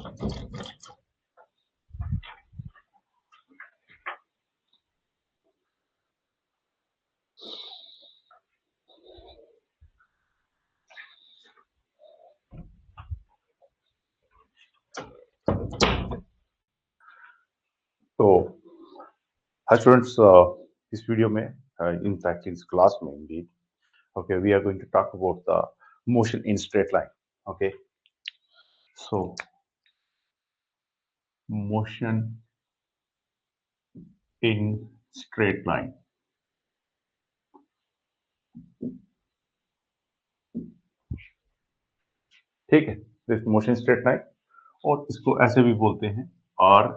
तो hi students, इस video में in fact इस क्लास में indeed okay we are going to talk about the motion in straight line. Okay, so motion in straight line. ठीक है, this motion straight line, और इसको ऐसे भी बोलते हैं आर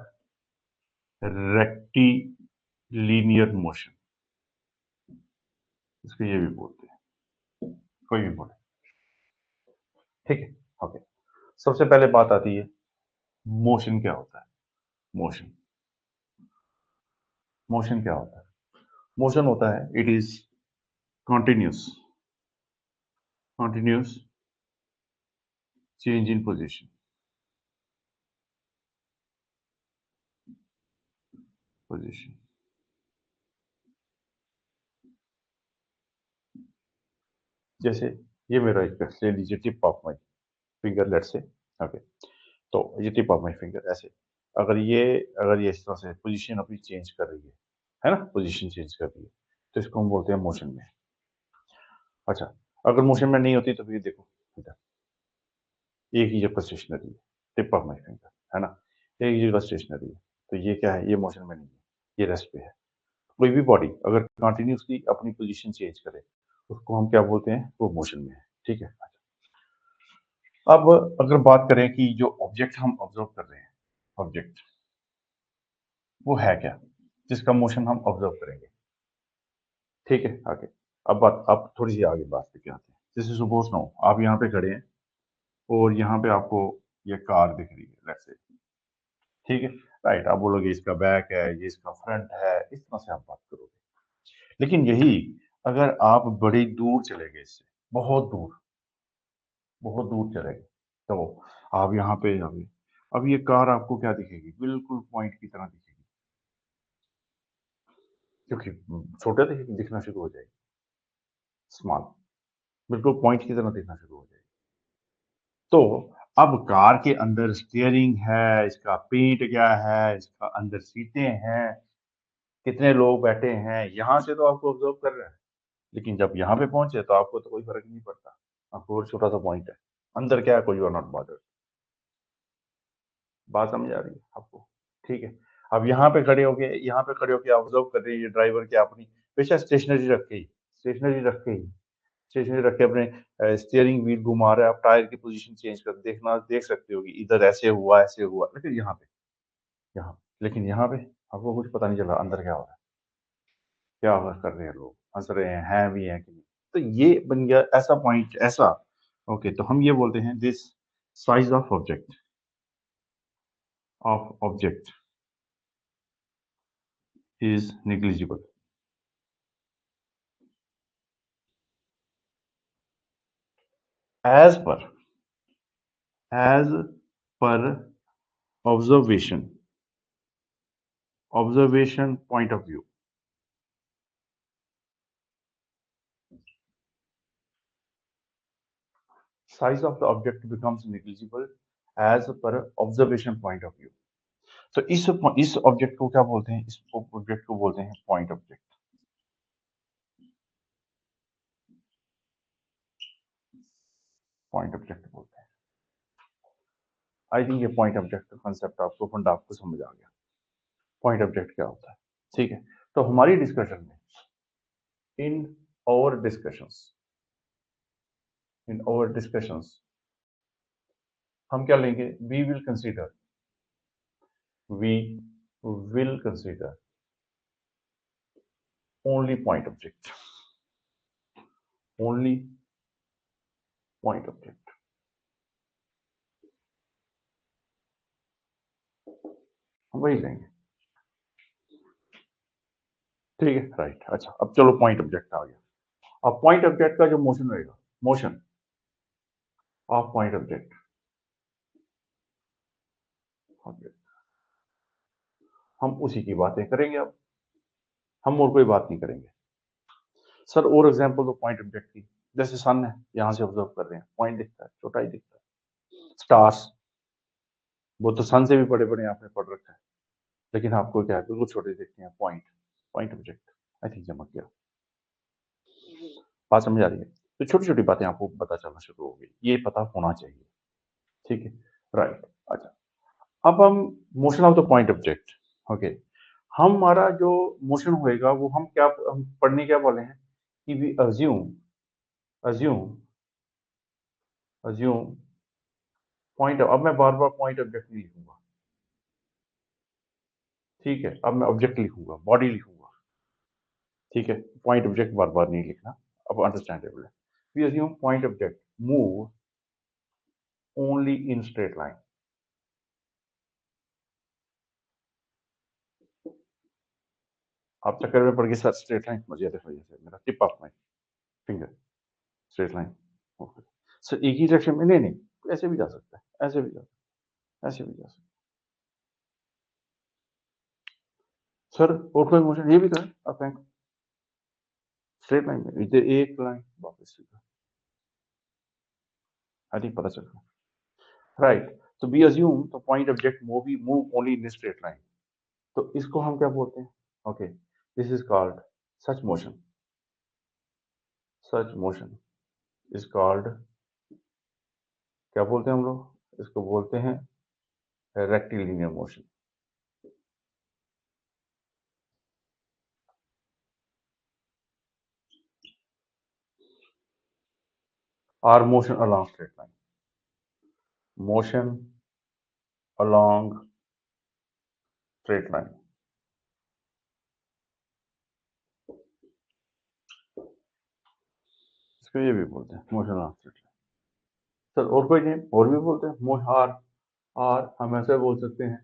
रेक्टिलिनियर मोशन, इसको ये भी बोलते हैं, कोई भी बोले। ठीक है, ओके। सबसे पहले बात आती है मोशन क्या होता है। मोशन मोशन क्या होता है? मोशन होता है it is continuous change in position. जैसे ये मेरा एक ले लीजिए tip of my finger, let's say. Okay, तो ये टिप ऑफ माई फिंगर ऐसे, अगर ये इस तरह से पोजीशन अपनी चेंज कर रही है ना, पोजीशन चेंज कर रही है, तो इसको हम बोलते हैं मोशन में। अच्छा, अगर मोशन में नहीं होती तो फिर देखो इधर एक ही जगह स्टेशनरी है, टिप ऑफ माई फिंगर, है ना, एक ही जगह स्टेशनरी है, तो ये क्या है? ये मोशन में नहीं है, ये रेस्ट पे है। कोई भी बॉडी अगर कंटिन्यूसली अपनी पोजीशन चेंज करे उसको हम क्या बोलते हैं? वो मोशन में है। ठीक है, अब अगर बात करें कि जो ऑब्जेक्ट हम ऑब्जर्व कर रहे हैं, ऑब्जेक्ट वो है क्या जिसका मोशन हम ऑब्जर्व करेंगे? ठीक है, आगे अब थोड़ी सी आगे बात लेके आते हैं। जैसे सपोज नाउ आप यहाँ पे खड़े हैं और यहाँ पे आपको ये कार दिख रही है, लेट्स से। ठीक है, राइट, आप बोलोगे इसका बैक है, ये इसका फ्रंट है, इस तरह से आप बात करोगे। लेकिन यही अगर आप बड़ी दूर चले गए, इससे बहुत दूर चले गए, तो आप यहाँ पे अभी अब ये कार आपको क्या दिखेगी? बिल्कुल पॉइंट की तरह दिखेगी, क्योंकि छोटे दिखना शुरू हो जाएगी, स्मॉल, बिल्कुल पॉइंट की तरह दिखना शुरू हो जाएगी। तो अब कार के अंदर स्टीयरिंग है, इसका पेंट क्या है, इसका अंदर सीटें हैं, कितने लोग बैठे हैं, यहाँ से तो आपको ऑब्जर्व कर रहे हैं। लेकिन जब यहाँ पे पहुंचे तो आपको तो कोई फर्क नहीं पड़ता, आपको और छोटा सा पॉइंट है, अंदर क्या है, कोई और नॉट बॉदर। बात समझ आ रही है आपको? ठीक है, अब यहाँ पे खड़े होके ऑब्जर्व कर रहे हैं ये ड्राइवर क्या अपनी बेशक स्टेशनरी रख के अपने स्टीयरिंग व्हील घुमा रहा है, आप टायर की पोजीशन चेंज कर देख सकते हो कि इधर ऐसे हुआ, लेकिन यहाँ पे आपको कुछ पता नहीं चला अंदर क्या हो रहा है, क्या कर रहे हैं लोग, हंस रहे हैं भी हैं कि नहीं। तो ये बन गया ऐसा पॉइंट, ऐसा। ओके, तो हम ये बोलते हैं this size of object is negligible as per observation point of view. Size of the object becomes negligible as per observation point of view. तो इस ऑब्जेक्ट को क्या बोलते हैं? इस ऑब्जेक्ट को बोलते हैं पॉइंट ऑब्जेक्ट। पॉइंट ऑब्जेक्ट बोलते हैं। आई थिंक ये पॉइंट ऑब्जेक्ट का कंसेप्ट आपको फंडा आपको समझ आ गया, पॉइंट ऑब्जेक्ट क्या होता है। ठीक है, तो हमारी डिस्कशन में इन our discussions हम क्या लेंगे? we will consider only point object, only point object। हम वही लेंगे। ठीक है, राइट। अच्छा, अब चलो पॉइंट ऑब्जेक्ट आ गया। अब पॉइंट ऑब्जेक्ट का जो मोशन रहेगा, motion of point object okay, हम उसी की बातें करेंगे अब, हम और कोई बात नहीं करेंगे। सर और एग्जांपल दो पॉइंट ऑब्जेक्ट की। जैसे सन है, यहाँ से ऑब्जर्व कर रहे हैं, पॉइंट दिखता है, छोटा ही दिखता है। स्टार्स, वो तो सन से भी बड़े बड़े आपने पढ़ रखा है, लेकिन आपको क्या है, बिल्कुल छोटे दिखते हैं। Point, point object, I think चमक गया। बात समझ आ रही है? तो छोटी छोटी बातें आपको पता चलना शुरू हो गई, ये पता होना चाहिए। ठीक है, राइट। अच्छा, अब हम motion of the point object. Okay, हमारा जो मोशन होएगा वो हम पढ़ने क्या वाले हैं कि we assume, assume, assume point. अब मैं बार बार पॉइंट ऑब्जेक्ट नहीं लिखूंगा, ठीक है? अब मैं ऑब्जेक्ट लिखूंगा, बॉडी लिखूंगा, ठीक है? पॉइंट ऑब्जेक्ट बार बार नहीं लिखना, अब अंडरस्टैंडेबल है। We assume point object move only in straight line. आप चक्कर में पड़ गए सर, स्ट्रेट लाइन मुझे देखो, जैसे मेरा tip of my finger, straight line. Okay sir, एक ही डायरेक्शन में? नहीं नहीं, ऐसे भी जा सकता है, ऐसे भी जा सकता है, ऐसे भी जा सकता है सर। और कोई मोशन ये भी करें आप, स्ट्रेट लाइन में इधर एक लाइन वापस सीधा, आई थिंक पता चल रहा है, राइट? तो बी अज्यूम तो point object move only in straight line. तो इसको हम क्या बोलते हैं? Okay, this is called such motion, such motion is called, क्या बोलते हैं हम लोग इसको? बोलते हैं रेक्टिलिनियर मोशन, और motion along straight line, motion along straight line, इसको ये भी बोलते हैं motion along straight line. Sir और कोई नेम और भी बोलते हैं? और हम ऐसे बोल सकते हैं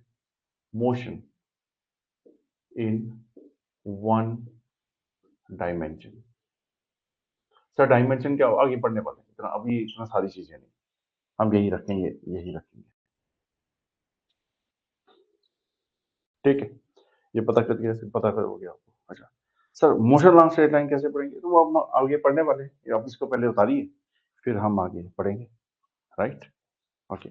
motion in one dimension. Sir dimension क्या हो, आगे पढ़ने वाले हैं, इतना अभी इतना सारी चीजें नहीं, हम यही रखेंगे, यही रखेंगे, ठीक है? ये पता कर, कैसे पता करोगे आपको? अच्छा sir, motion long straight line कैसे पढ़ेंगे? तो वो हम आगे पढ़ने वाले हैं, ये आप इसको पहले उतारिए, फिर हम आगे पढ़ेंगे, राइट? ओके,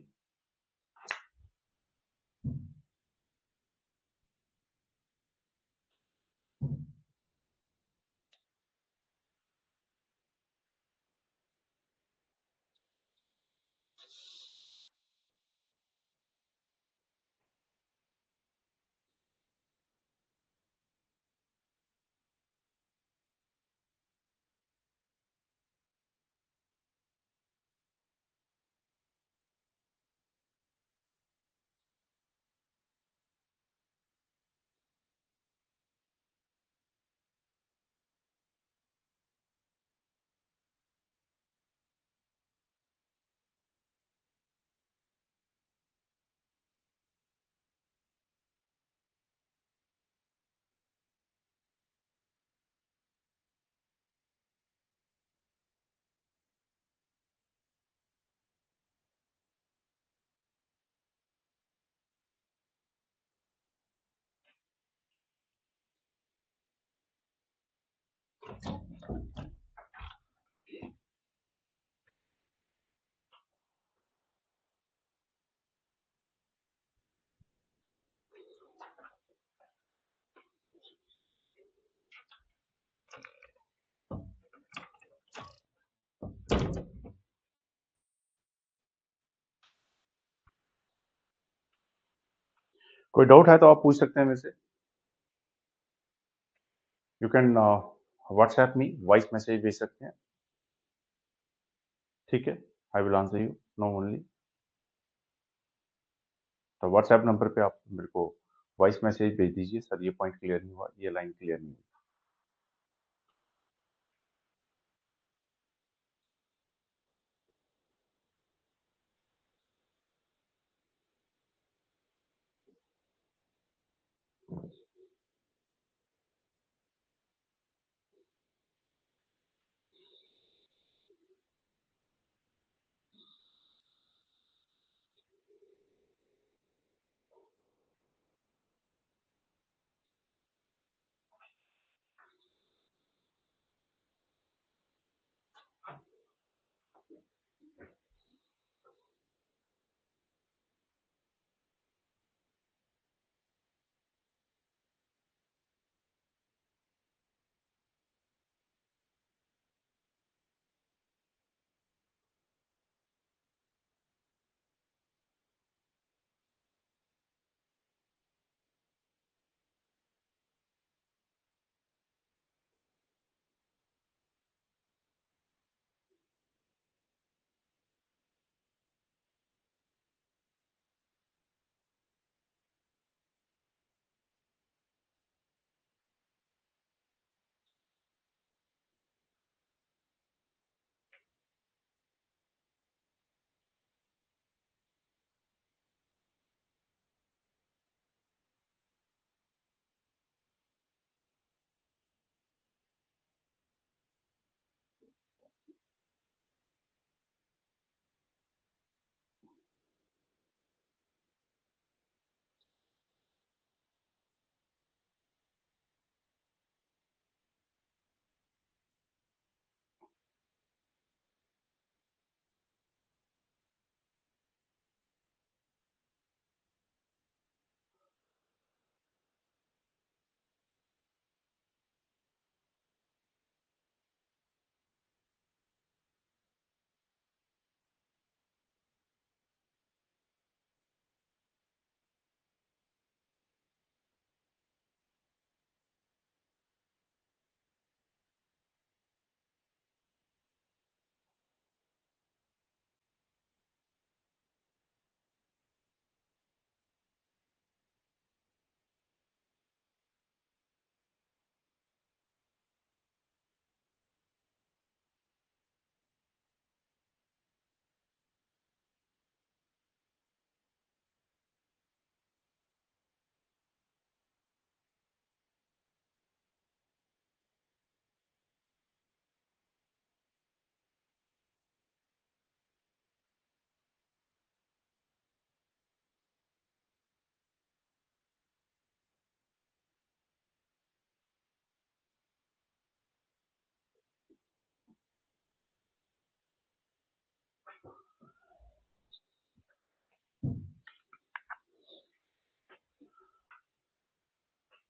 कोई डाउट है तो आप पूछ सकते हैं मेरे से। You can WhatsApp me, voice message भेज सकते हैं, ठीक है? I will answer you, no only. तो व्हाट्सएप नंबर पे आप मेरे को वॉइस मैसेज भेज दीजिए, सर ये पॉइंट क्लियर नहीं हुआ, ये लाइन क्लियर नहीं हुई।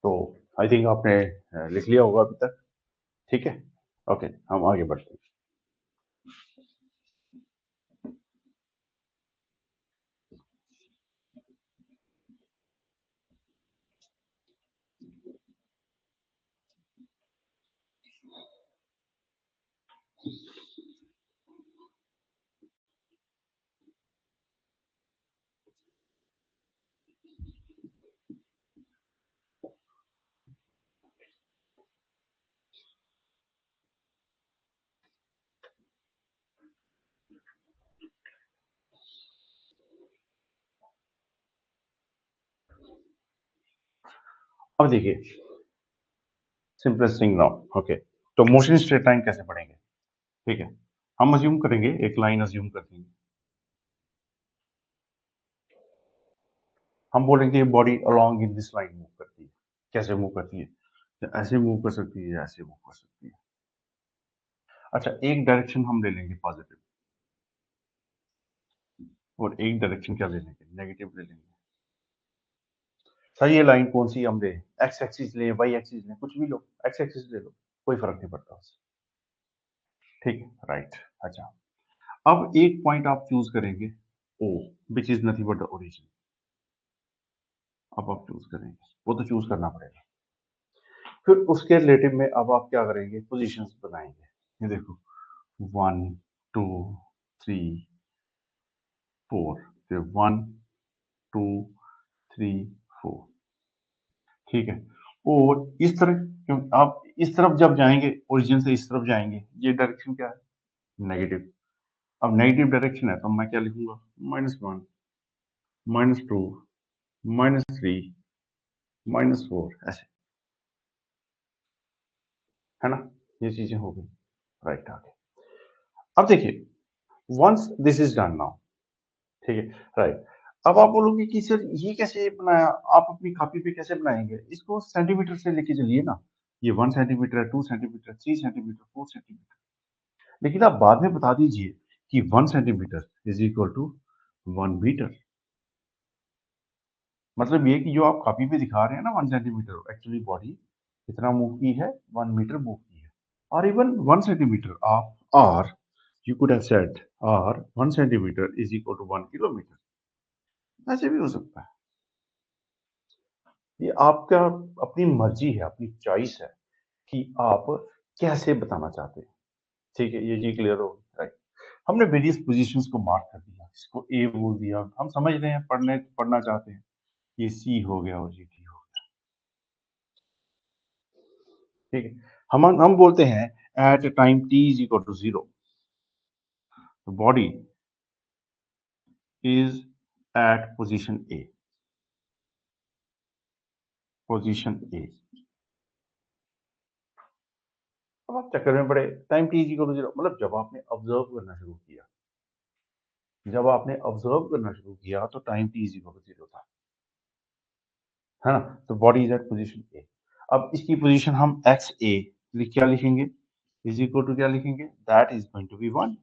तो आई थिंक आपने लिख लिया होगा अभी तक, ठीक है। ओके, हम आगे बढ़ते हैं। अब देखिए, सिंपलेस्ट थिंग नाउ, ओके। तो मोशन स्ट्रेट लाइन कैसे पढ़ेंगे, ठीक है। हम अज्यूम करेंगे, एक लाइन अज्यूम कर देंगे। हम बोलेंगे body along in this line move करती है। कैसे मूव करती है? या ऐसे मूव कर सकती है, या ऐसे मूव कर सकती है। अच्छा, एक डायरेक्शन हम ले लेंगे पॉजिटिव, और एक डायरेक्शन क्या ले लेंगे, नेगेटिव ले लेंगे। सर ये लाइन कौन सी हम ले, एक्स एक्सिस ले, वाई एक्सिस ले, कुछ भी लो, एक्स एक्सिस ले लो, कोई फर्क नहीं पड़ता उससे, ठीक है, राइट। अच्छा, अब एक पॉइंट आप चूज करेंगे, O, which is nothing but the origin. अब आप चूज करेंगे, वो तो चूज करना पड़ेगा। फिर उसके रिलेटिव में अब आप क्या करेंगे, पोजीशंस बनाएंगे। ये देखो, 1 2 3 4, फिर 1 2 3 4, ठीक है। और इस तरह, क्यों आप इस तरफ जब जाएंगे, ओरिजिन से इस तरफ जाएंगे, ये डायरेक्शन क्या है, नेगेटिव। अब नेगेटिव डायरेक्शन है तो मैं क्या लिखूंगा, -1 -2 -3 -4, ऐसे, है ना। ये चीजें हो गई, राइट। आगे अब देखिए, once this is done now, ठीक है, राइट। अब आप बोलोगे कि सर ये कैसे बनाया, आप अपनी कॉपी पे कैसे बनाएंगे, इसको सेंटीमीटर से लेके चलिए ना। ये 1 सेंटीमीटर है, 2 सेंटीमीटर, 3 सेंटीमीटर, 4 सेंटीमीटर, लेकिन आप बाद में बता दीजिए कि 1 centimetre is equal to 1 metre. मतलब ये कि जो आप कॉपी पे दिखा रहे हैं ना 1 सेंटीमीटर, एक्चुअली बॉडी कितना मूव की है, 1 मीटर मूव की है। और इवन 1 सेंटीमीटर आप, और you could have said or 1 centimeter is equal to 1 kilometer, ऐसे भी हो सकता है। ये आपका अपनी मर्जी है, अपनी चॉइस है कि आप कैसे बताना चाहते हैं, ठीक है। ये जी क्लियर हो, राइट। हमने वेरियस पोजीशंस को मार्क कर दिया, इसको ए बोल दिया, हम समझ रहे हैं, पढ़ना चाहते हैं। ये सी हो गया और ये डी हो गया, ठीक है। हम बोलते हैं at time T is equal to 0, body is at position A, position A. अब आप चक्कर में पड़े, time T is equal to 0 मतलब जब आपने ऑब्जर्व करना शुरू किया, जब आपने ऑब्जर्व करना शुरू किया तो time T is equal to 0 था, है ना। तो body is at position A. अब इसकी पोजीशन हम एक्स ए क्या लिखेंगे, इज इक्वल टू क्या लिखेंगे, that is going to be 1,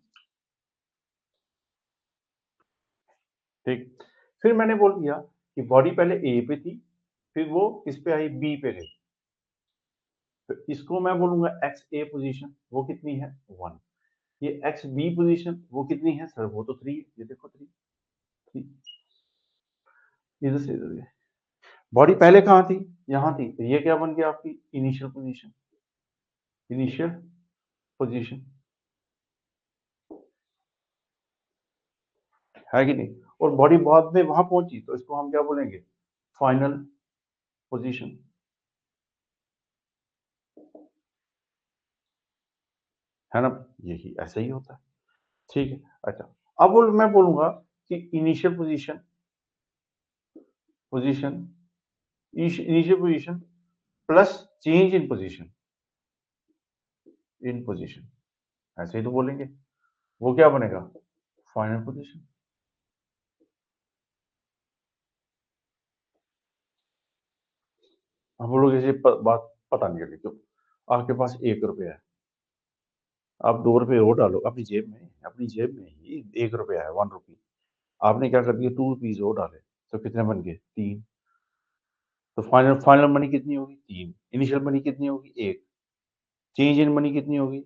ठीक। फिर मैंने बोल दिया कि बॉडी पहले ए पे थी, फिर वो किस पे आई, बी पे गई। तो इसको मैं बोलूंगा एक्स ए पोजीशन, वो कितनी है, 1। ये एक्स बी पोजीशन वो कितनी है सर, वो तो 3, ये देखो 3 3, इधर से इधर गए। बॉडी पहले कहाँ थी, यहाँ थी, तो ये क्या बन गया आपकी इनिशियल पोजीशन, इनिशियल पोजीशन, है कि नहीं। और बॉडी बाद में वहां पहुंची तो इसको हम क्या बोलेंगे, फाइनल पोजीशन, है ना। यही ऐसा ही होता है, ठीक है। अच्छा, अब मैं बोलूंगा कि initial position, position, initial position plus change in position, in position, ऐसे ही तो बोलेंगे। वो क्या बनेगा, फाइनल पोजीशन। हम बोलोगे ये बात पता नहीं चली क्यों। आपके पास 1 रुपया है, आप 2 रुपए और डालो अपनी जेब में, अपनी जेब में ही 1 रुपया है, 1 रुपी। आपने क्या कर दिया, 2 रुपीज और डाले, तो कितने बन गए, 3। तो फाइनल फाइनल मनी कितनी होगी 3, इनिशियल मनी कितनी होगी 1, चेंज इन मनी कितनी होगी,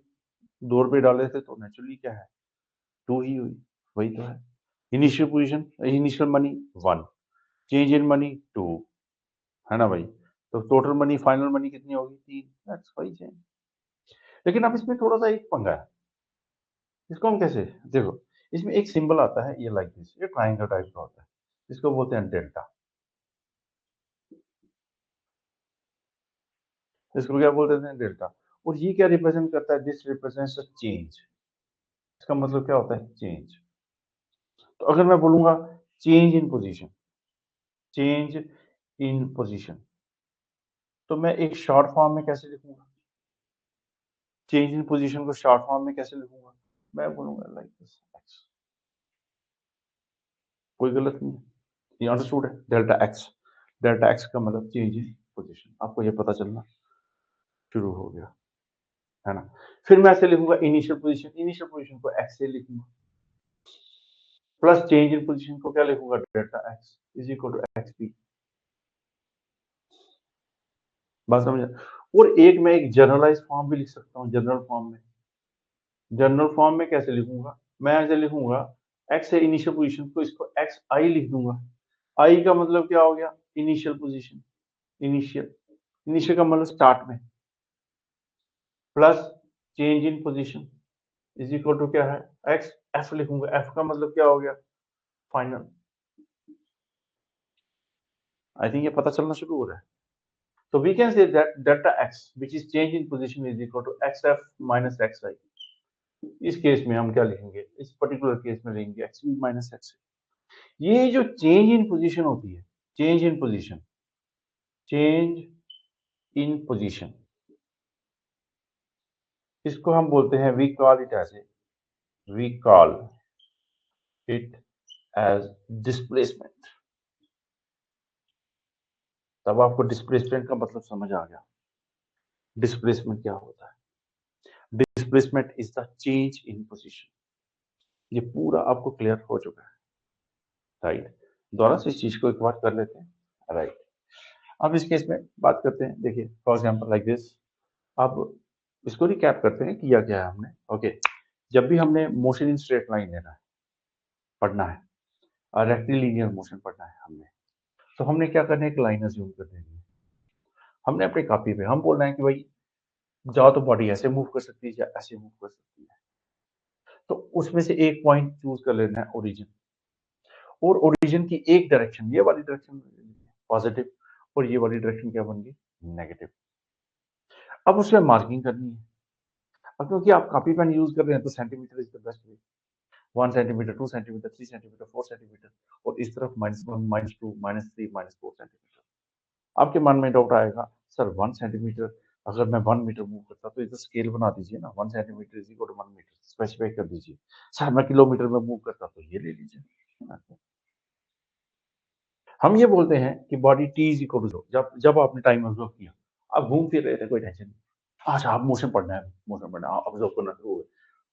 2 रुपए डाले थे तो नेचुरली क्या है 2 ही हुई, वही तो है। Initial position initial money 1, change in money 2, है ना भाई? तो टोटल मनी फाइनल मनी कितनी होगी 3, दैट्स व्हाई चेंज। लेकिन अब इसमें थोड़ा-सा एक पंगा है। इसको हम कैसे देखो, इसमें एक सिंबल आता है ये लाइक दिस, ये ट्रायंगल टाइप का होता है। इसको बोलते हैं डेल्टा। इसको क्या बोलते हैं डेल्टा। और ये क्या रिप्रेजेंट करता है, दिस रिप्रेजेंट्स अ चेंज। इसका मतलब क्या होता है चेंज। तो अगर मैं बोलूंगा change in position, change in position, तो मैं एक शॉर्ट फॉर्म में कैसे लिखूंगा, चेंज इन पोजीशन को शॉर्ट फॉर्म में कैसे लिखूंगा, मैं बोलूंगा लाइक दिस एक्स। कोई गलत नहीं है, ये अंडरस्टूड है। डेल्टा एक्स, डेल्टा एक्स का मतलब चेंज इन पोजीशन, आपको ये पता चलना शुरू हो गया, है ना? फिर मैं ऐसे लिखूंगा इनिशियल पोजीशन को एक्स से लिखूंगा, प्लस चेंज इन पोजीशन को क्या लिखूंगा delta x is equal to x P. बात समझ। और एक मैं एक जनरलाइज फॉर्म भी लिख सकता हूँ, जनरल फॉर्म में। जनरल फॉर्म में कैसे लिखूंगा, मैं ऐसे लिखूंगा एक्स है इनिशियल पोजीशन, तो इसको एक्स आई लिख दूंगा। आई का मतलब क्या हो गया इनिशियल पोजीशन, इनिशियल, इनिशियल का मतलब स्टार्ट में, plus change in position is equal to क्या है एक्स एफ लिखूंगा। एफ का मतलब क्या हो गया फाइनल। आई थिंक ये पता चलना शुरू हो रहा है। So we can say that delta x, which is change in position, is equal to xf minus xi. इस केस में हम क्या लिखेंगे, इस पर्टिकुलर केस में लिखेंगे xv minus xi। ये जो चेंज इन पोजीशन होती है, change in position, change in position, इसको हम बोलते हैं we call it as a, we call it as displacement. तब आपको डिस्प्लेसमेंट का मतलब समझ आ गया। डिस्प्लेसमेंट क्या होता है, displacement is the change in position. ये पूरा आपको क्लियर हो चुका है, राइट? दोबारा से इस चीज को एक बार कर लेते हैं, राइट? अब इस केस में बात करते हैं, देखिए फॉर एग्जांपल लाइक दिस। अब इसको रिकैप करते हैं किया क्या है हमने, ओके? जब भी हमने मोशन इन स्ट्रेट लाइन लेना है, पढ़ना है, और रेक्टिलिनियर मोशन पढ़ना है हमने, तो हमने क्या करना है, एक लाइन अज्यूम कर देनी है। हमने अपनी कॉपी पे हम बोल रहे हैं कि भाई जाओ तो बॉडी ऐसे मूव कर सकती है या ऐसे मूव कर सकती है, तो उसमें से एक पॉइंट चूज कर लेना है ओरिजिन। और ओरिजिन की एक डायरेक्शन, ये वाली डायरेक्शन पॉजिटिव, और ये वाली डायरेक्शन क्या बन गई नेगेटिव। अब उसमें मार्किंग करनी है। अब क्योंकि आप कॉपी पेन यूज कर रहे हैं तो centimetre is the best way. 1 centimetre, 2 centimetre, 3 centimetre, 4 centimetre, और इस तरफ -1, -2, -3, -4 सेंटीमीटर। आपके मन में डाउट आएगा, सर 1 सेंटीमीटर अगर मैं 1 मीटर मूव करता तो इधर स्केल बना दीजिए ना, 1 centimetre is equal to 1 metre specify कर दीजिए। सर मैं किलोमीटर में मूव करता तो ये ले लीजिए। हम ये बोलते हैं कि body t is equal to, जब जब आपने टाइम ऑब्जर्व किया, आप घूम फिर रहे थे, कोई टेंशन नहीं। अच्छा आप मोशन पढ़ना है, मोशन पढ़ना है, ऑब्जर्व करना शुरू हो गए,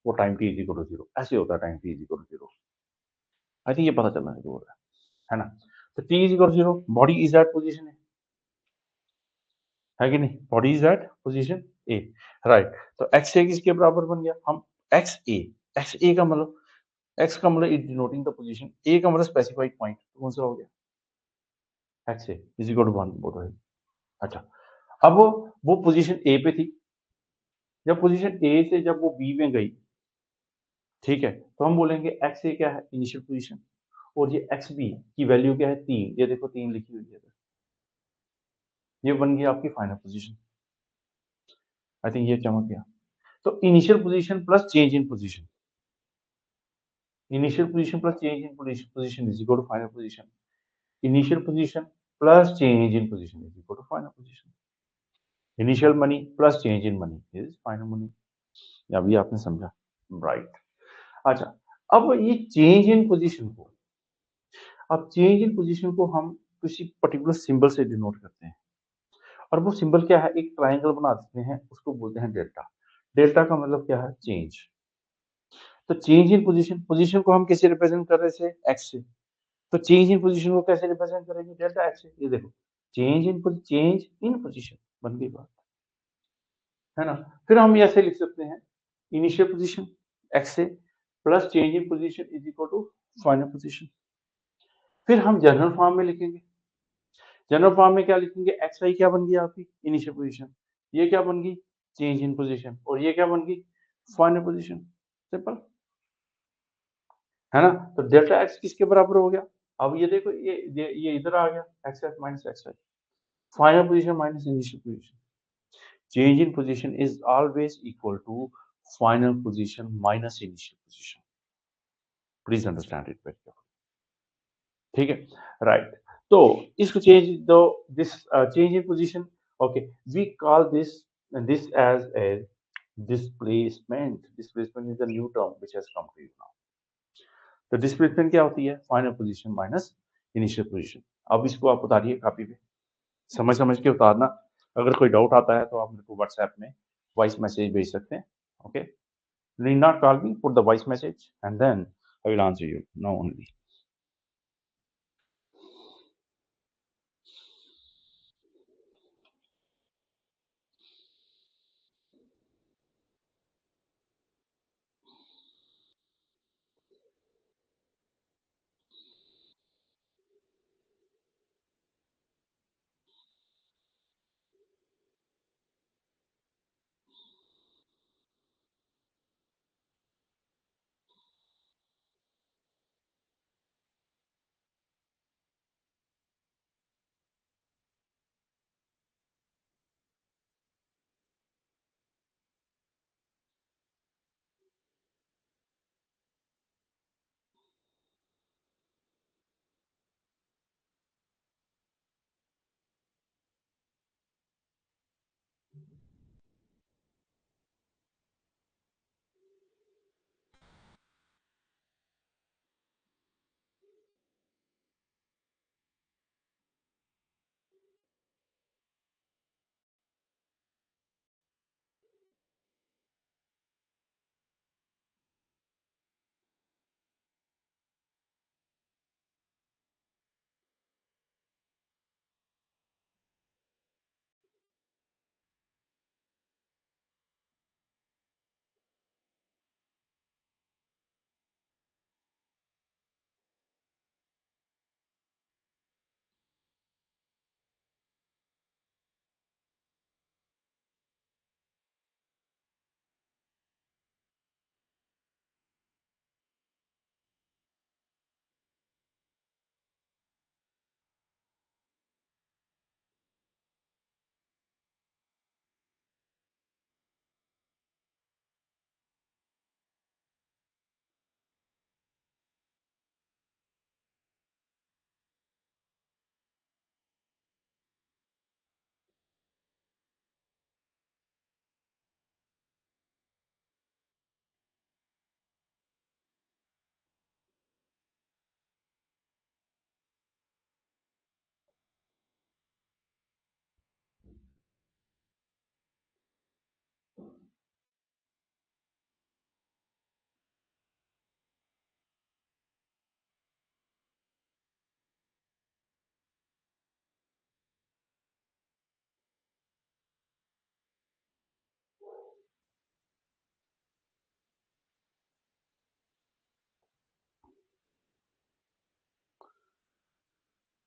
वो time T is equal to 0 ऐसे होता है, time T is equal to 0। I think ये पता चलना शुरू हो रहा है ना? तो t is equal to 0, body is at position है कि नहीं, body is at position A, right? तो एक्स ए किसके बराबर बन गया, हम एक्स ए, एक्स ए का मतलब, एक्स का मतलब is denoting the position, A का मतलब स्पेसिफाइड पॉइंट, कौन सा हो गया x A is equal to 1 बोल रहे हैं। अच्छा, अब वो पोजीशन ए पे थी, जब पोजीशन ए से जब वो बी में गई, ठीक है, तो हम बोलेंगे एक्स ए क्या है इनिशियल पोजीशन, और ये एक्स बी की वैल्यू क्या है 3, ये देखो 3 लिखी हुई है, ये बन गई आपकी फाइनल पोजीशन। आई थिंक ये चमक गया। तो initial position plus change in position, initial position plus change in position is equal to final position. Initial position plus change in position is equal to final position. Initial money plus change in money is final money. अभी आपने समझा, right? अच्छा, अब ये change in position को, अब change in position को हम किसी पर्टिकुलर सिंबल से डिनोट करते हैं, और वो सिंबल क्या है, एक ट्रायंगल बना देते हैं, उसको बोलते हैं डेल्टा। डेल्टा का मतलब क्या है चेंज। तो चेंज इन पोजीशन, पोजीशन को हम कैसे रिप्रेजेंट कर रहे थे एक्स से, तो चेंज इन पोजीशन को कैसे रिप्रेजेंट करेंगे डेल्टा एक्स से, ये देखो चेंज इन पोजीशन, बन गई बात, है ना? फिर हम ऐसे लिख सकते हैं, इनिशियल पोजीशन x से plus change in position is equal to final position. फिर हम जनरल फॉर्म में लिखेंगे। जनरल फॉर्म में क्या लिखेंगे, एक्स आई क्या बन गई आपकी इनिशियल पोजीशन, ये क्या बन गई चेंज इन पोजीशन, और ये क्या बन गई फाइनल पोजीशन। सिंपल, है ना? तो डेल्टा एक्स किसके बराबर हो गया? अब ये देखो, ये इधर आ गया, x x minus x y, final position minus initial position. Change in position is always equal to final position minus initial position. Please understand it very carefully. ठीक है, राइट। तो इसको चेंज दो, this change in position, okay, we call this as a displacement. Displacement is a new term which has come to you now. तो displacement क्या होती है, final position minus initial position. अब इसको आप उतारिए कॉपी पे, समझ समझ के उतारना। अगर कोई डाउट आता है तो आप मेरे को व्हाट्सएप में वॉइस मैसेज भेज सकते हैं। Okay, need not call me, put the voice message and then I will answer you now only.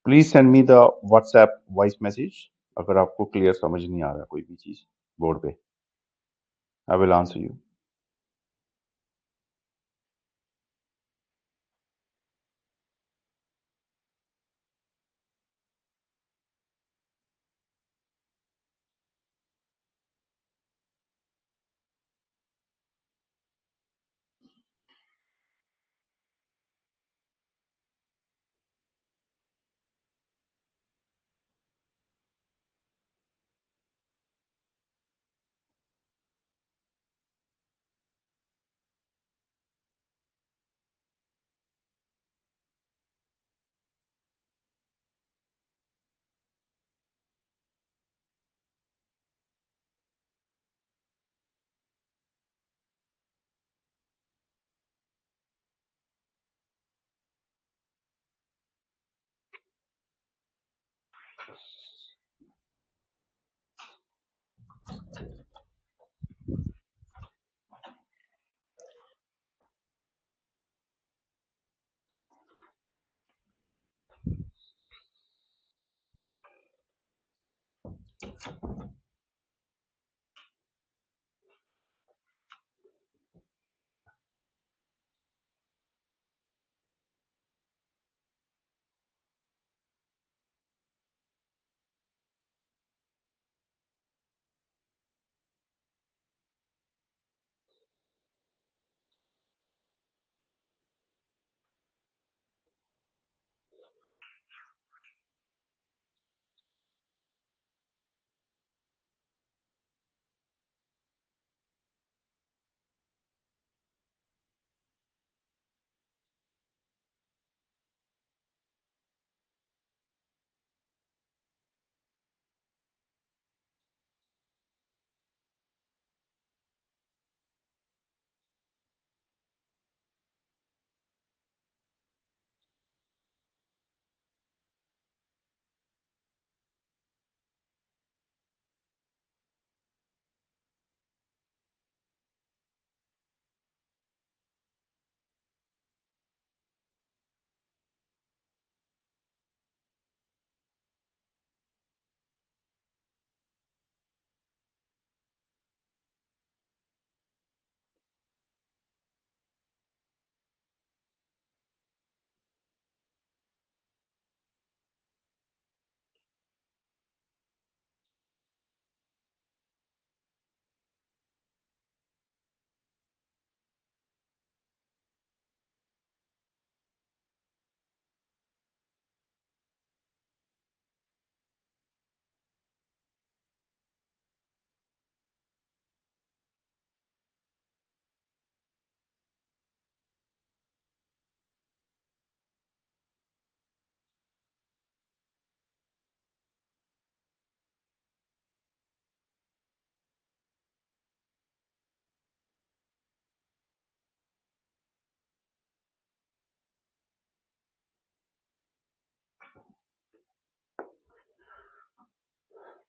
Please send me the WhatsApp voice message अगर आपको क्लियर समझ नहीं आ रहा कोई भी चीज बोर्ड पे। आई will answer you.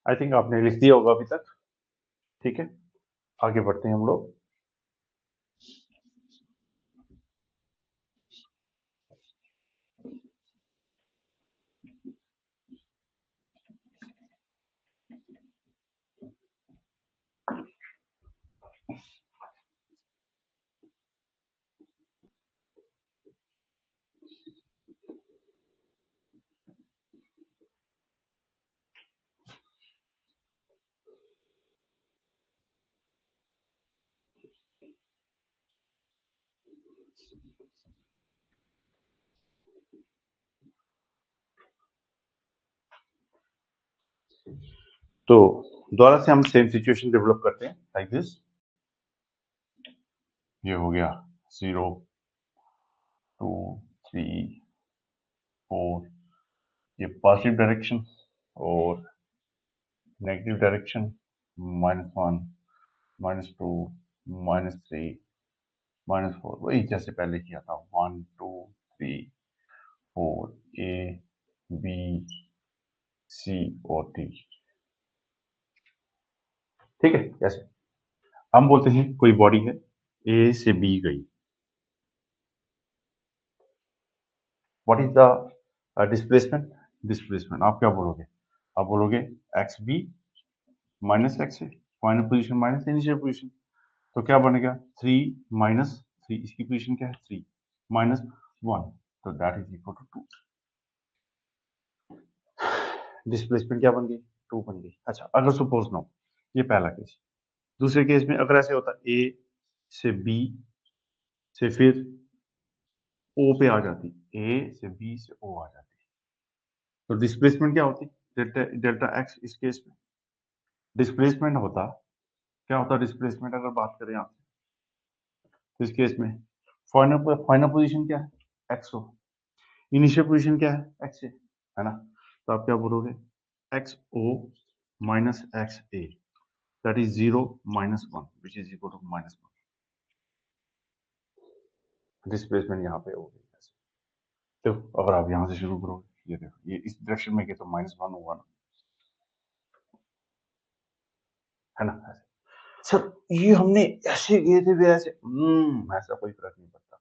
I think आपने लिख दिया होगा अभी तक, ठीक है। आगे बढ़ते हैं हम लोग। तो दोबारा से हम सेम सिचुएशन डेवलप करते हैं लाइक दिस। ये हो गया 0 2 3 4, ये पॉजिटिव डायरेक्शन और नेगेटिव डायरेक्शन, -1 -2 -3 -4, वही जैसे पहले किया था, 1 2 3 4, ए बी सी और डी, ठीक है। कैसे हम बोलते हैं कोई बॉडी है, ए से बी गई, what is the displacement? Displacement आप क्या बोलोगे? आप बोलोगे X B minus x A, final position minus initial position. तो क्या बनेगा? 3 माइनस 3, इसकी पोजीशन क्या है? 3 माइनस 1, तो that is equal to 2। Displacement क्या बन गई? 2 बन गई। अच्छा, अगर सपोज नो, ये पहला केस। दूसरे केस में अगर ऐसे होता, ए से बी से फिर ओ पे आ जाती, ए से बी से ओ आ जाती, तो डिस्प्लेसमेंट क्या होती? Delta delta x. इस केस में डिस्प्लेसमेंट होता, क्या होता डिस्प्लेसमेंट अगर बात करें आप, तो इस केस में फाइनल फाइनल पोजीशन क्या है? एक्स ओ, इनिशियल पोजीशन क्या है? एक्स ए, है ना। तो आप क्या बोलोगे? X o minus x a, that is 0 minus 1 which is equal to -1। Displacement यहाँ पे हो गई। तो अगर आप यहाँ से शुरू करोगे, ये देखो, ये इस डायरेक्शन में गए तो -1 होगा ना, है ना। ऐसे सर ये हमने ऐसे गए थे फिर ऐसे, ऐसा कोई फर्क नहीं पड़ता।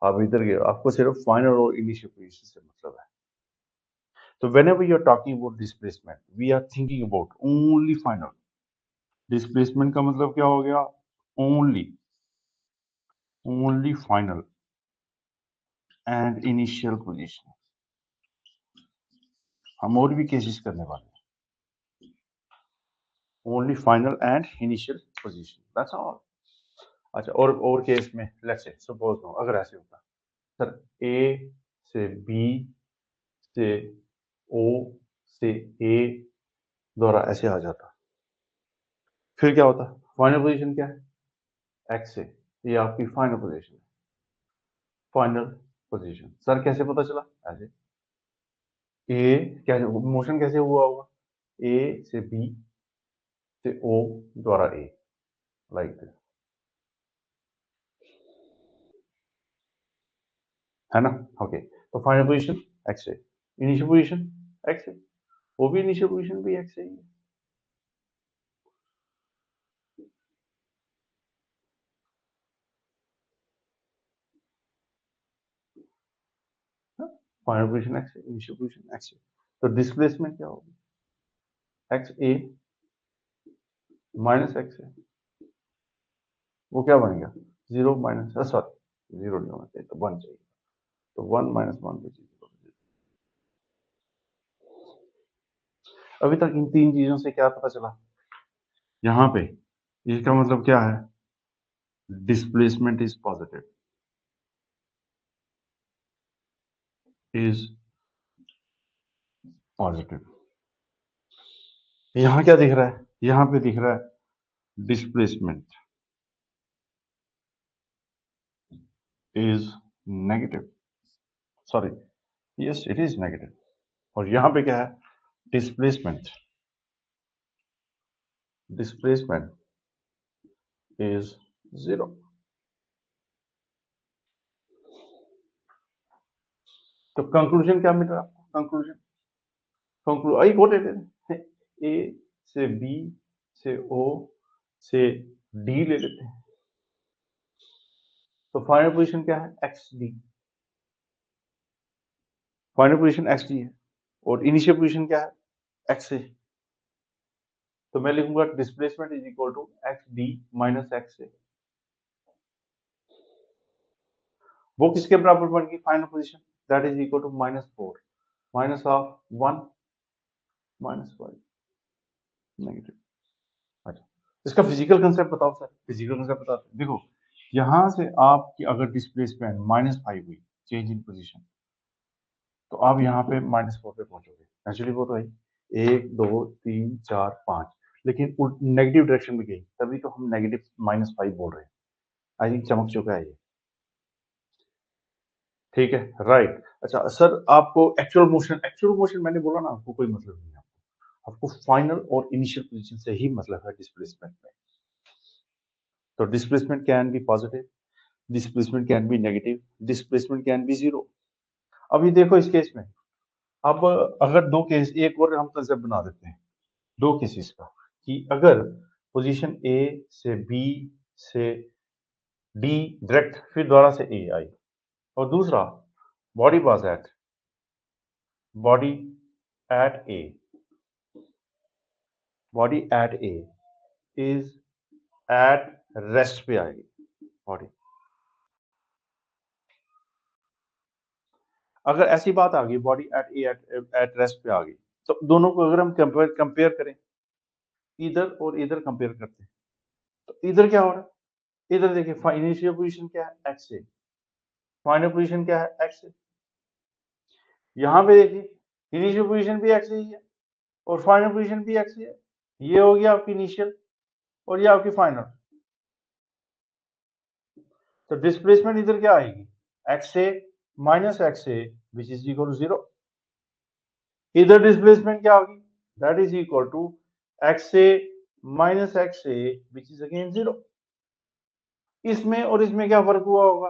आप इधर गए, आपको सिर्फ फाइनल और इनिशियल पोजीशन से मतलब है। तो whenever you are talking about displacement, we are thinking about only final. Displacement का मतलब क्या हो गया? Only only final and initial position. हम और भी केसेस करने वाले हैं, only final and initial position, that's all. अच्छा, और केस में लेट्स से सपोज नो, अगर ऐसे होता सर, ए से बी से ओ से ए द्वारा ऐसे आ जाता, फिर क्या होता? फाइनल पोजीशन क्या है? एक्स से, ये आपकी फाइनल पोजीशन है। फाइनल पोजीशन सर कैसे पता चला? ऐसे ए, क्या मोशन कैसे हुआ होगा? ए से बी से ओ द्वारा ए, लाइक दिस, है ना। ओके, तो फाइनल पोजीशन एक्स से, इनिशियल पोजीशन एक्स से, वो भी इनिशियल पोजीशन भी एक्स से ही है। फाइनल पोजीशन एक्स से, इनिशियल पोजीशन एक्स से, तो डिस्प्लेसमेंट क्या होगी? एक्स ए माइनस एक्स है, वो क्या बनेगा? 0 माइनस, सॉरी 0 नहीं होना चाहिए, तो 1 चाहिए, तो 1 माइनस 1 भी चाहिए। अभी तक इन तीन चीजों से क्या पता चला? यहाँ पे इसका मतलब क्या है? Displacement is positive, is positive. यहाँ क्या दिख रहा है? यहाँ पे दिख रहा है displacement is negative, sorry, yes it is negative. और यहाँ पे क्या है? Displacement, displacement is 0। तो कंक्लूजन क्या मिल रहा है आपको? Conclusion, conclude I got it, A से बी से ओ से डी ले लेते हैं। तो फाइनल पोजीशन क्या है? X D. Final position X D है और इनिशियल पोजीशन क्या है? X A. तो मैं लिखूंगा displacement is equal to X D minus x A. वो किसके बराबर बन गई final position? That is equal to -4 minus of 1 -5 negative. अच्छा, इसका फिजिकल कंसेप्ट बताओ सर। फिजिकल कंसेप्ट बताओ। देखो, यहां से आपकी अगर डिस्प्लेसमेंट -5 हुई, चेंज इन पोजीशन, तो आप यहाँ पे -4 पे पहुंचोगे। नेचुरली वो तो है 1 2 3 4 5, लेकिन नेगेटिव डायरेक्शन में गई, तभी तो हम नेगेटिव -5 बोल रहे हैं। आई थिंक चमक चुका है ये। ठीक है, राइट। अच्छा सर, आपको एक्चुअल मोशन मैंने बोला ना, आपको कोई मतलब नहीं है। आपको फाइनल और इनिशियल पोजीशन से ही मतलब है डिस्प्लेसमेंट में। तो displacement can be positive, displacement can be negative, displacement can be zero. अभी देखो इस केस में, अब अगर दो केस, एक और हम कंसेप्ट बना देते हैं दो केसेस का, कि अगर पोजीशन ए से बी से डी डायरेक्ट फिर दोबारा से ए आई, और दूसरा body was at body at a body at A is at rest पे आएगी बॉडी। अगर ऐसी बात आ गई body at A at rest पे आ गई, तो दोनों को अगर हम कंपेयर करें, इधर और इधर कंपेयर करते हैं, तो इधर क्या हो रहा है? इधर देखिए इनिशियल पोजीशन क्या है? X A. फाइनल पोजीशन क्या है? एक्स ए। यहाँ पे देखिए इनिशियल पोजीशन भी एक्स ही है और फाइनल पोजीशन भी एक्स ही है। ये हो गया आपकी इनिशियल और ये आपकी फाइनल। तो डिस्प्लेसमेंट इधर क्या आएगी? X A minus x a which is equal to zero. इधर डिस्प्लेसमेंट क्या होगी? That is equal to x A minus x a which is again zero. इसमें और इसमें क्या फर्क हुआ होगा?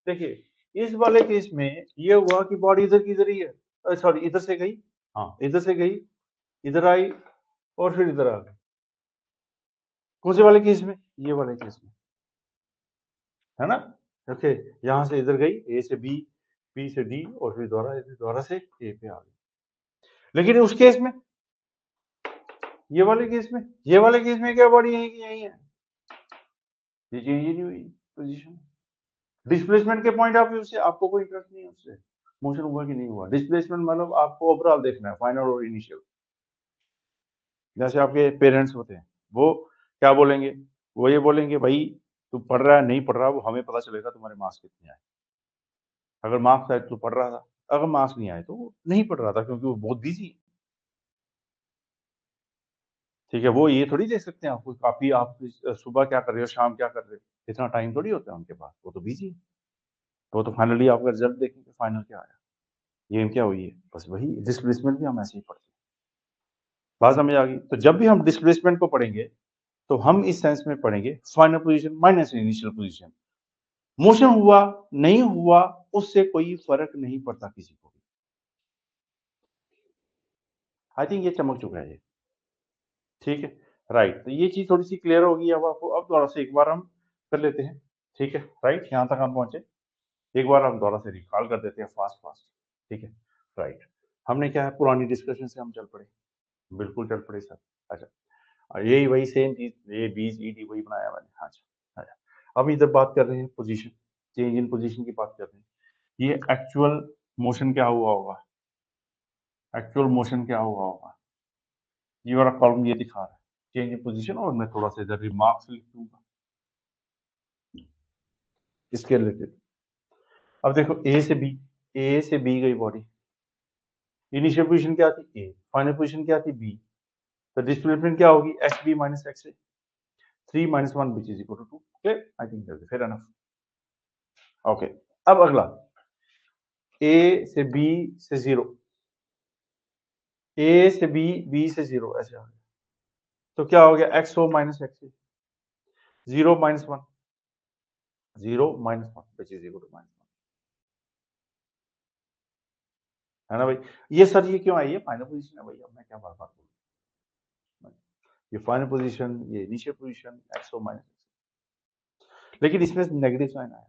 देखिए इस वाले केस में ये हुआ कि बॉडी इधर की इधर ही है, सॉरी इधर से गई, हाँ इधर से गई, इधर आई और फिर इधर आ गई। कौन से वाले केस में? ये वाले केस में, है ना? ओके, यहां से इधर गई, ए से बी, बी से डी और फिर दोबारा से ए पे आ गई। लेकिन उस केस में, ये वाले केस में, ये वाले केस में क्या बॉडी यहीं की यहीं है, ये चेंज ही नहीं हुई पोजीशन। डिस्प्लेसमेंट के पॉइंट ऑफ व्यू से आपको कोई इंटरेस्ट नहीं है उससे मोशन हुआ कि नहीं हुआ। डिस्प्लेसमेंट मतलब आपको ओवरऑल देखना है, फाइनल और इनिशियल। जैसे आपके पेरेंट्स होते हैं, वो क्या बोलेंगे? वो ये बोलेंगे भाई तू पढ़ रहा है नहीं पढ़ रहा, वो हमें पता चलेगा तुम्हारे मार्क्स कितने आए। अगर मार्क्स आए तो पढ़ रहा था, अगर मार्क्स नहीं आए तो वो नहीं पढ़ रहा था, क्योंकि वो बहुत बिजी है। ठीक है, वो ये थोड़ी देख सकते हैं आपको, काफी आप सुबह क्या कर रहे हो, शाम क्या कर रहे हो, इतना टाइम थोड़ी होता है उनके पास, वो तो बिजी है। वो तो फाइनली आपका रिजल्ट देखेंगे, फाइनल क्या आया, गेम क्या हुई है, बस वही डिस्प्लेसमेंट भी हम ऐसे ही पढ़ते हैं। बात समझ आ गई? तो जब भी हम डिस्प्लेसमेंट को पढ़ेंगे, तो हम इस सेंस में पढ़ेंगे final position minus initial position. Motion हुआ नहीं हुआ उससे कोई फर्क नहीं पड़ता किसी को भी। आई थिंक ये चमक चुका है ये। ठीक है, राइट। तो ये चीज थोड़ी सी क्लियर होगी अब आपको। अब दोबारा से एक बार हम कर लेते हैं। ठीक है, राइट, यहाँ तक हम पहुंचे। एक बार हम दोबारा से रिकॉल कर देते हैं फास्ट फास्ट। ठीक है, राइट। हमने क्या है, पुरानी डिस्कशन से हम चल पड़े, बिल्कुल चल पड़े सर। अच्छा, यही वही सेम चीज, ए बी सी डी वही बनाया मैंने। हाँ जी, अच्छा। अब इधर बात कर रहे हैं पोजीशन, चेंज इन पोजीशन की बात कर रहे हैं। ये एक्चुअल मोशन क्या हुआ होगा? एक्चुअल मोशन क्या हुआ होगा? ये वाला कॉलम ये दिखा रहा है चेंज इन पोजीशन, और मैं थोड़ा सा इधर रिमार्क्स लिख दूंगा इसके रिलेटेड। अब देखो ए से बी गई बॉडी, इनिशियल पोजीशन क्या थी? ए। फाइनल पोजीशन क्या थी? बी। तो डिस्प्लेसमेंट क्या होगी? X B minus x a, 3 minus 1 which is equal to 2। Okay, I think that's fair enough. Okay, अब अगला, ए से बी से जीरो, ए से बी, बी से जीरो, ऐसे आ गया। तो क्या हो गया? X o minus x a, 0 minus 1, 0 minus 1 which is equal to -1, है ना भाई? ये सर ये क्यों आई है? फाइनल पोजीशन है भाई, अब मैं क्या बार बार बोलूं। ये फाइनल पोजीशन, ये इनिशियल पोजीशन, एक्स और माइनस। लेकिन इसमें नेगेटिव साइन आया।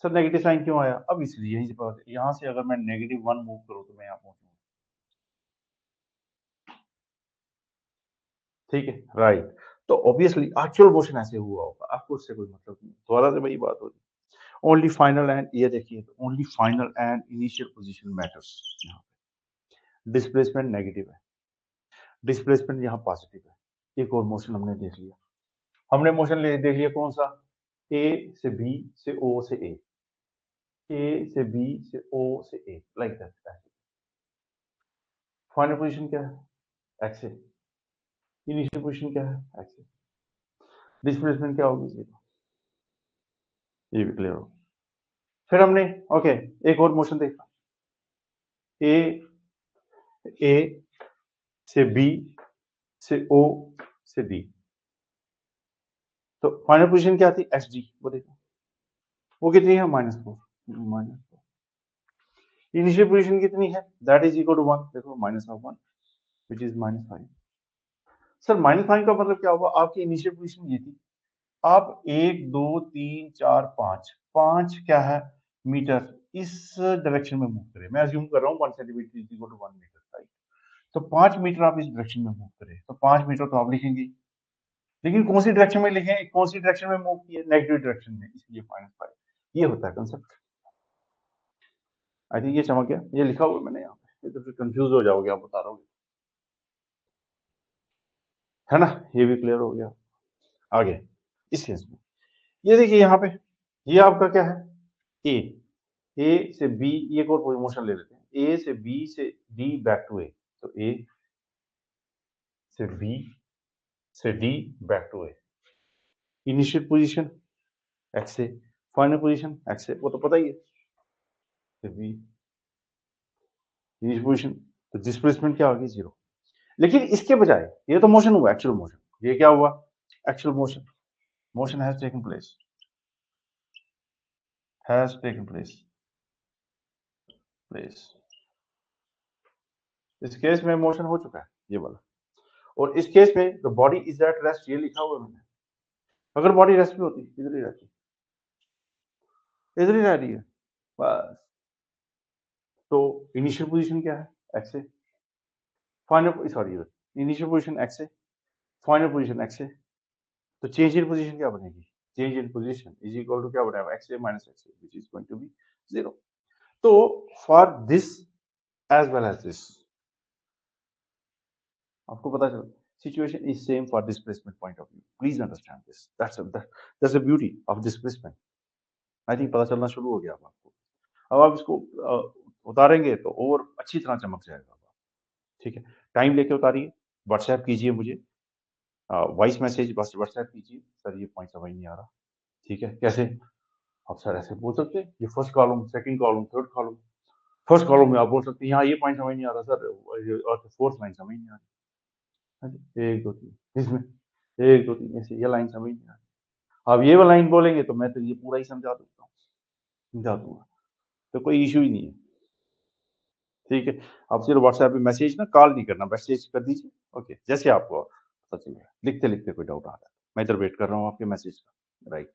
सर नेगेटिव साइन क्यों आया? अब इसलिए यहीं से पता, यहाँ से अगर मैं -1 मूव करूँ तो मैं यहाँ पहुंचूंगा। ठीक है, राइट। तो ऑब्वियसली एक्चुअल मोशन ऐसे हुआ होगा, आपको उससे कोई मतलब नहीं, दोबारा से वही बात होगी। ओनली फाइनल एंड, ये देखिए, only final and initial position matters. यहाँ डिस्प्लेसमेंट नेगेटिव है, डिस्प्लेसमेंट यहाँ पॉजिटिव है। एक और मोशन हमने देख लिया, हमने मोशन देख लिया कौन सा? ए से बी से ओ से ए, ए से बी से ओ से ए, लाइक दैट। फाइनल पोजीशन क्या है? एक्स है। इनिशियल पोजीशन क्या है? एक्स है। डिस्प्लेसमेंट क्या होगी? जीरो। ये भी क्लियर हो। फिर हमने ओके एक और मोशन देखा, ए ए से बी से ओ से डी। तो फाइनल पोजीशन क्या थी? S D. वो देखो वो कितनी है? -4। इनिशियल पोजीशन कितनी है? That is equal to 1। देखो -1 विच इज -5। सर -5 का मतलब क्या हुआ? आपकी इनिशियल पोजीशन ये थी, आप 1 2 3 4 5 5 क्या है? मीटर इस डायरेक्शन में मूव करें। मैं अज्यूम कर रहा हूँ 1 centimetre is equal to 1 metre, right? तो 5 मीटर आप इस डायरेक्शन में मूव करें, तो 5 मीटर तो आप लिखेंगे, लेकिन कौन सी डायरेक्शन में लिखें? कौन सी डायरेक्शन में मूव किए? नेगेटिव डायरेक्शन में, इसलिए -5। ये होता है कंसेप्ट। आई थिंक ये चमक गया, ये लिखा हुआ मैंने यहाँ पे, तो फिर कंफ्यूज हो जाओगे आप बता रहे, है ना? ये भी क्लियर हो गया। आगे इस केस में ये देखिए यहाँ पे, ये आपका क्या है? ए, ए से बी, ये एक और मोशन ले लेते हैं, ए से बी से डी बैक टू ए। तो ए से बी से d back to a. Initial position x से, फाइनल पोजीशन एक्स से, वो तो पता ही है। से बी इनिशियल पोजीशन, तो डिस्प्लेसमेंट क्या होगी? जीरो। लेकिन इसके बजाय ये तो मोशन हुआ, एक्चुअल मोशन, ये क्या हुआ? Actual motion, motion has taken place, has taken place, place. इस केस में मोशन हो चुका है ये वाला, और इस केस में the body is at rest, ये लिखा हुआ है मैंने। अगर बॉडी रेस्ट में होती, इधर ही रहती, इधर ही रह रही है बस। तो इनिशियल पोजीशन क्या है? एक्स है। Final, sorry, initial position X है, फाइनल पोजीशन एक्स है। तो चेंज इन पोजीशन क्या बनेगी? Change in position is equal to क्या बनेगा? X A minus x A, which is going to be zero. तो for this as well as this, आपको पता चला situation is same for displacement point of view. Please understand this, that's the beauty of displacement. I think पता चलना शुरू हो गया अब आपको। अब आप इसको उतारेंगे तो और अच्छी तरह चमक जाएगा। ठीक है, टाइम लेके उतारिए, व्हाट्सएप कीजिए मुझे, वॉइस मैसेज बस व्हाट्सएप कीजिए, सर ये पॉइंट समझ नहीं आ रहा। ठीक है, कैसे? आप सर ऐसे बोल सकते हैं, ये first column, second column, third column. First column में आप बोल सकते हैं, यहाँ ये पॉइंट समझ नहीं आ रहा सर, और फोर्थ लाइन समझ नहीं आ रही। हाँ जी, एक दो तीन इसमें, एक दो तीन ऐसे, ये लाइन समझ नहीं आ रही। आप ये वाला लाइन बोलेंगे तो मैं तो ये पूरा ही समझा देता हूँ, समझा दूंगा, तो कोई इशू ही नहीं है। ठीक है, आप सिर्फ व्हाट्सएप पे मैसेज ना, कॉल नहीं करना, मैसेज कर दीजिए। ओके, जैसे आपको पता चलेगा, लिखते लिखते कोई डाउट आ रहा है, मैं इधर वेट कर रहा हूँ आपके मैसेज का, राइट।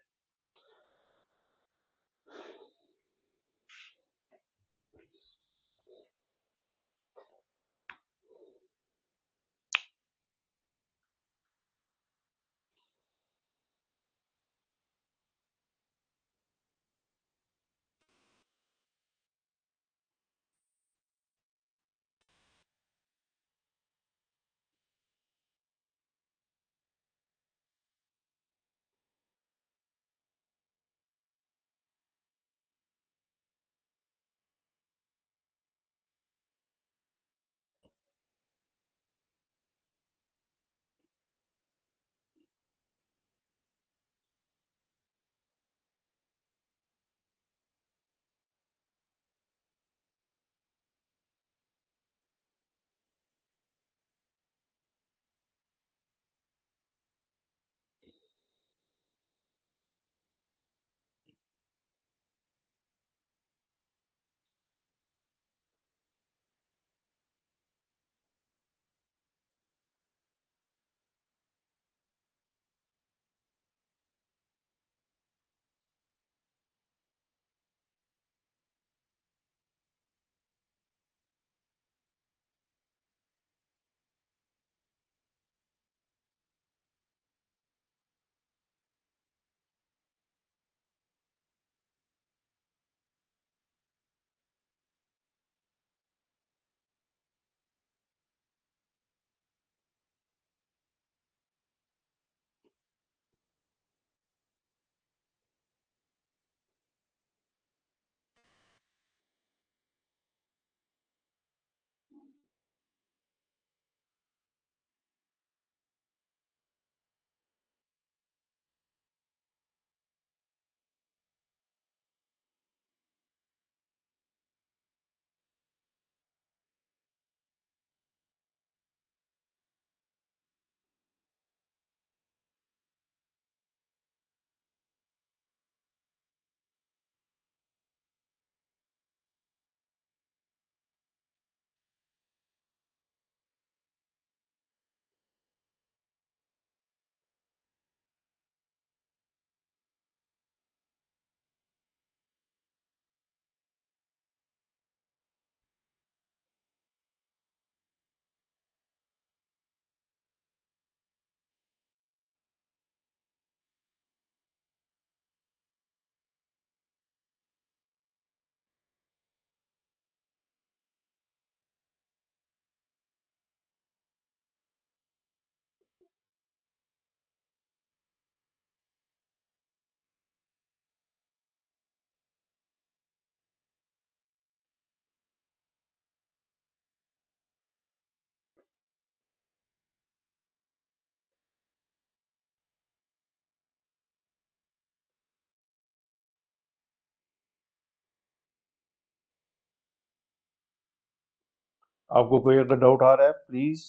आपको कोई अगर डाउट आ रहा है, please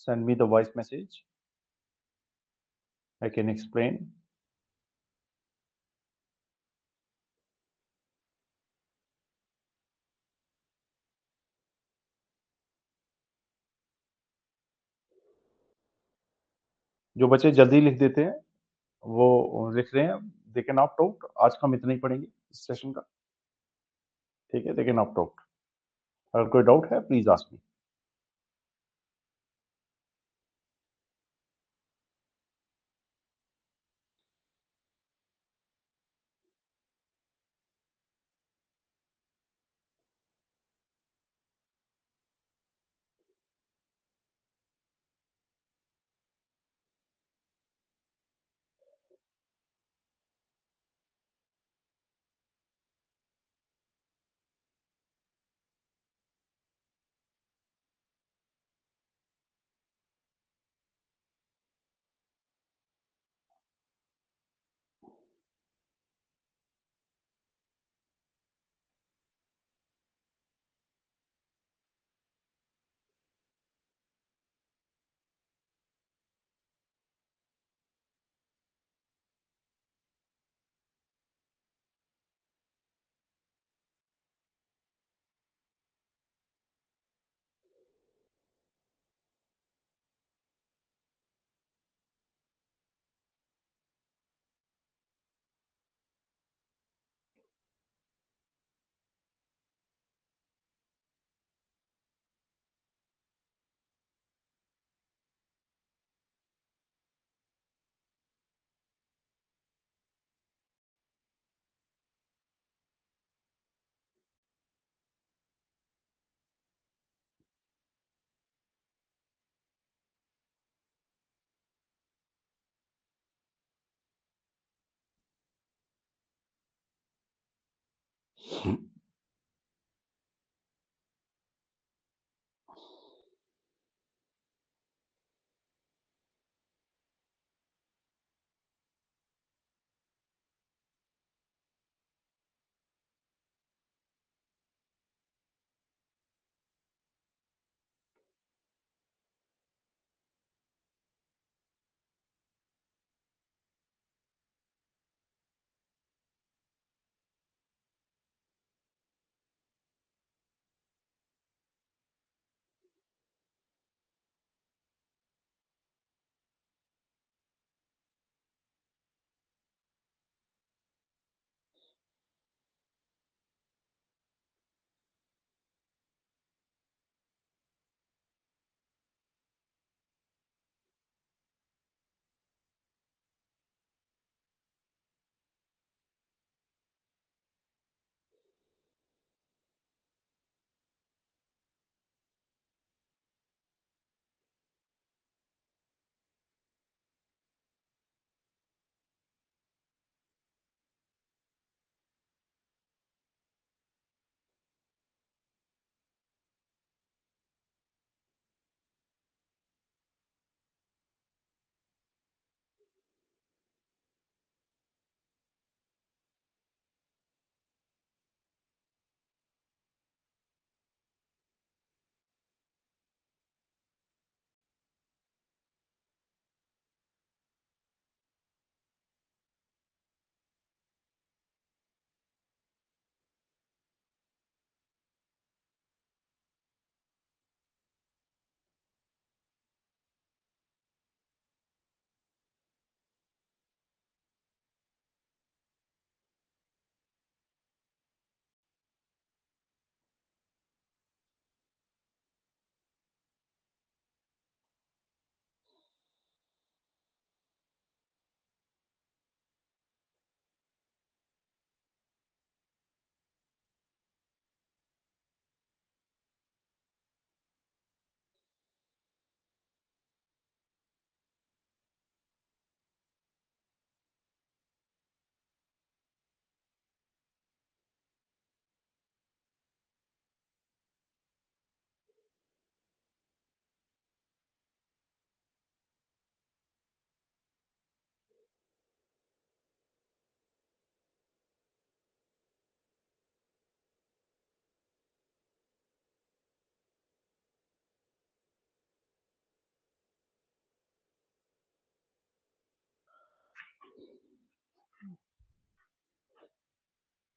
send me the voice message, I can explain. जो बच्चे जल्दी लिख देते हैं वो लिख रहे हैं, दे कैन ऑप्ट आउट। आज का हम इतना ही पढ़ेंगे इस सेशन का, ठीक है? They can opt out. अगर कोई डाउट है प्लीज आस्क मी।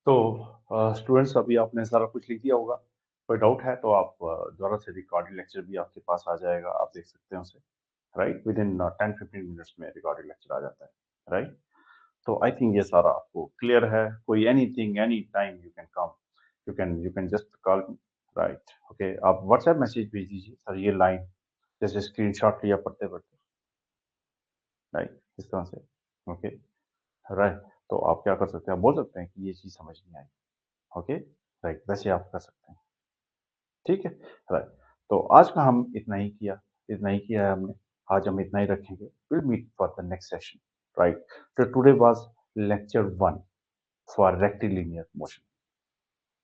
तो स्टूडेंट्स अभी आपने सारा कुछ लिख दिया होगा। कोई डाउट है तो आप दोबारा से रिकॉर्डेड लेक्चर भी आपके पास आ जाएगा, आप देख सकते हैं उसे। राइट, विद इन 10-15 मिनट्स में रिकॉर्डेड लेक्चर आ जाता है। राइट, तो आई थिंक ये सारा आपको क्लियर है। कोई anything any time you can come, you can just call me. Right, okay, आप व्हाट्सएप मैसेज भेज दीजिए सर, ये लाइन जैसे स्क्रीनशॉट लिया पढ़ते पढ़ते। राइट, इस तरह से। ओके, राइट, तो आप क्या कर सकते हैं, आप बोल सकते हैं कि ये चीज़ समझ नहीं आई। ओके, राइट, वैसे आप कर सकते हैं। ठीक है, राइट। तो आज का हम इतना ही किया है हमने। आज हम इतना ही रखेंगे। Will meet for the next session. Right, तो today was lecture 1 for rectilinear motion.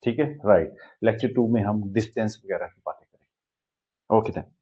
ठीक है, राइट। लेक्चर 2 में हम डिस्टेंस वगैरह की बातें करेंगे। Okay then.